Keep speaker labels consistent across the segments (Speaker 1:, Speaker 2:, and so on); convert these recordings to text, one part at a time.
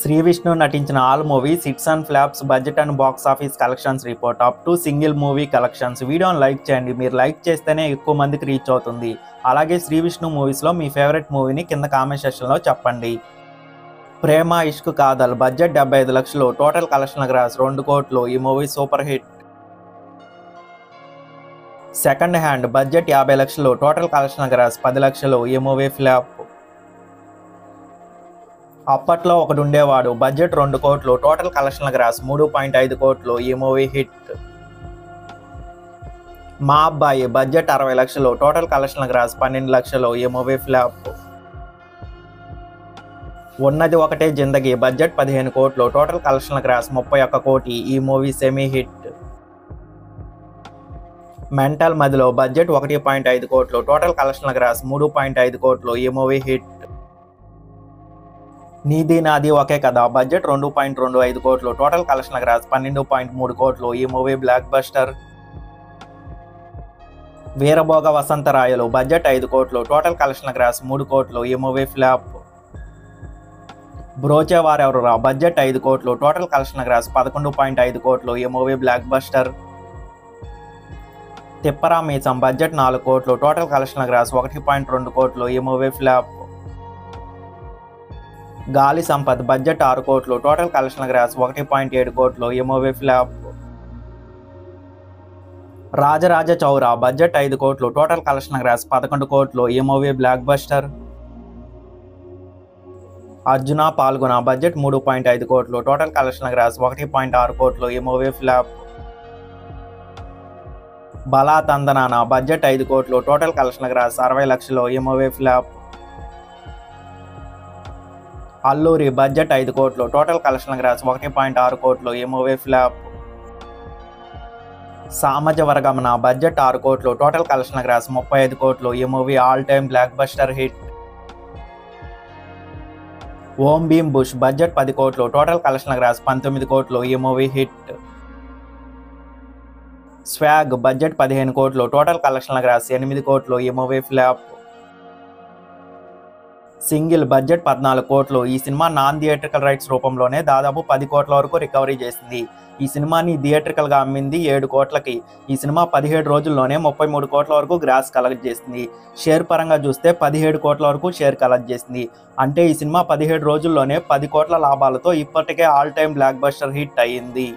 Speaker 1: శ్రీ విష్ణు నటించిన all movies hits and flops budget and box office collections report up to single movie collections. వీడియోని like చేయండి. మీరు like చేస్తేనే ఎక్కువ మందికి రీచ్ అవుతుంది. అలాగే శ్రీ విష్ణు మూవీస్లో మీ ఫేవరెట్ మూవీని కింద కామెంట్ సెక్షన్లో చెప్పండి. ప్రేమ ఇష్క్ కాదల్ బడ్జెట్ 75 లక్షలు, టోటల్ కలెక్షన్ గ్రాస్ 2 కోట్లు. ఈ movie super hit. Second hand budget 50 లక్షలు, టోటల్ కలెక్షన్ గ్రాస్ 10 లక్షలు. ఈ మూవీ ఫ్లాప్. అప్పట్లో ఒకడు ఉండేవాడు బడ్జెట్ 2 కోట్లు, టోటల్ కలెక్షన్ గ్రాస్ 3.5 కోట్లు. ఈ మూవీ హిట్. మా అబ్బాయి బడ్జెట్ 60 లక్షలు, టోటల్ కలెక్షన్ గ్రాస్ 12 లక్షలు. ఈ మూవీ ఫ్లాప్. ఉన్నది ఒకటే జిందగీ బడ్జెట్ 15 కోట్లు, టోటల్ కలెక్షన్ గ్రాస్ 31 కోటి. ఈ మూవీ సెమీ హిట్. మెంటల్ మదిలో బడ్జెట్ 1.5 కోట్లు, టోటల్ కలెక్షన్ గ్రాస్ 3.5 కోట్లు. ఈ మూవీ హిట్. నీది నాది ఒకే కదా బడ్జెట్ 2.25 కోట్లు, టోటల్ కలెక్షన్ గ్రాస్ 12.3 కోట్లు. ఈ movie block buster. Veerabhoga Vasantharayalu budget 5 కోట్లు, టోటల్ కలెక్షన్ గ్రాస్ 3 కోట్లు. ఈ మూవీ ఫ్లాప్. బ్రోచేవారెవరురా బడ్జెట్ 5 కోట్లు, టోటల్ కలెక్షన్ గ్రాస్ 11.5 కోట్లు. ఈ మూవీ బ్లాక్ బస్టర్. తిప్పరా మీసం బడ్జెట్ 4 కోట్లు, టోటల్ కలెక్షన్ గ్రాస్ 1.2 కోట్లు. ఈ మూవీ ఫ్లాప్. గాలి సంపత్ బడ్జెట్ 6 కోట్లు, టోటల్ కలెక్షన్ గ్రాస్ 1.7 కోట్లు. ఈ movie flop. Raja Raja Chora budget 5 కోట్లు, టోటల్ కలెక్షన్ గ్రాస్ 11 కోట్లు. ఈ మూవీ బ్లాక్ బస్టర్. అర్జున పాల్గొన బడ్జెట్ 3.5 కోట్లు, టోటల్ కలెక్షన్ గ్రాస్ 1.6 కోట్లు. ఈ మూవీ ఫ్లాప్. బలా తందనాన బడ్జెట్ 5 కోట్లు, టోటల్ కలెక్షన్ గ్రాస్ 60 లక్షలు. ఈ మూవీ ఫ్లాప్. అల్లూరి బడ్జెట్ 5 కోట్లు, టోటల్ కలెక్షన్ గ్రాస్ 1.6 కోట్లు. ఈ movie flop. Samajavaragamana budget 6 కోట్లు, టోటల్ కలెక్షన్ గ్రాస్ 35 కోట్లు. ఈ movie all time blockbuster hit. Om Bheem Bush budget 10 కోట్లు, టోటల్ కలెక్షన్ గ్రాస్ 19 కోట్లు. ఈ మూవీ హిట్. స్వాగ్ బడ్జెట్ 15 కోట్లు, టోటల్ కలెక్షన్ గ్రాస్ 8 కోట్లు. ఈ మూవీ ఫ్లాప్. సింగిల్ బడ్జెట్ 14 కోట్లు. ఈ సినిమా నాన్ థియేట్రికల్ రైట్స్ రూపంలోనే దాదాపు 10 కోట్ల వరకు రికవరీ చేసింది. ఈ సినిమాని థియేట్రికల్గా అమ్మింది 7 కోట్లకి. ఈ సినిమా 17 రోజుల్లోనే 33 కోట్ల వరకు గ్రాస్ కలెక్ట్ చేసింది. షేర్ పరంగా చూస్తే 17 కోట్ల వరకు షేర్ కలెక్ట్ చేసింది. అంటే ఈ సినిమా 17 రోజుల్లోనే 10 కోట్ల లాభాలతో ఇప్పటికే all time blockbuster hit అయ్యింది.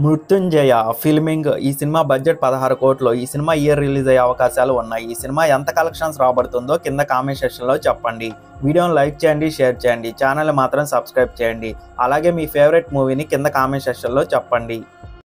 Speaker 1: మృత్యుంజయ ఫిల్మింగ్ ఈ సినిమా బడ్జెట్ 16 కోట్లు. ఈ సినిమా ఇయర్ రిలీజ్ అయ్యే అవకాశాలు ఉన్నాయి. ఈ సినిమా ఎంత కలెక్షన్స్ రాబడుతుందో కింద కామెంట్ సెక్షన్లో చెప్పండి. వీడియోని లైక్ చేయండి, షేర్ చేయండి, ఛానల్ మాత్రం సబ్స్క్రైబ్ చేయండి. అలాగే మీ ఫేవరెట్ మూవీని కింద కామెంట్ సెక్షన్లో చెప్పండి.